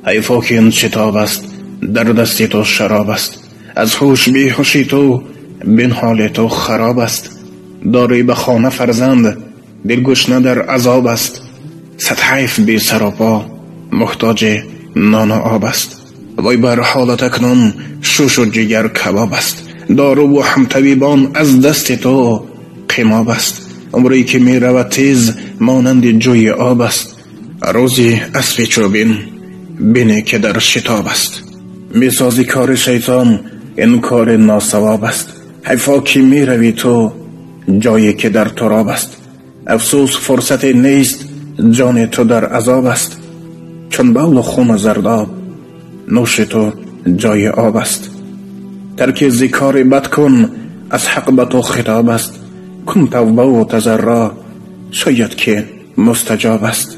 حیفا که این شتاب است، در دست تو شراب است. از هوش بیهوشی تو، بین حال تو خراب است. داری به خانه فرزند، دل گشنه در عذاب است. صد حیف بی سر و پا، محتاج نان و آب است. وای بر حالت اکنون، شوش و جگر کباب است. دارو و هم طبیبان از دست تو قماب است. عمری که می رود تیز مانند جوی آب است. روزی اسب چوبین بینی که در شتاب است. می سازی کار شیطان، این کار ناصواب است. حیفا که می روی تو، جایی که در تراب است. افسوس فرصت نیست، جان تو در عذاب است. چون بول و خون زرداب، نوش تو جای آب است. ترک ذکار بد کن، از حق به تو خطاب است. کن توبه و تضرع، شاید که مستجاب است.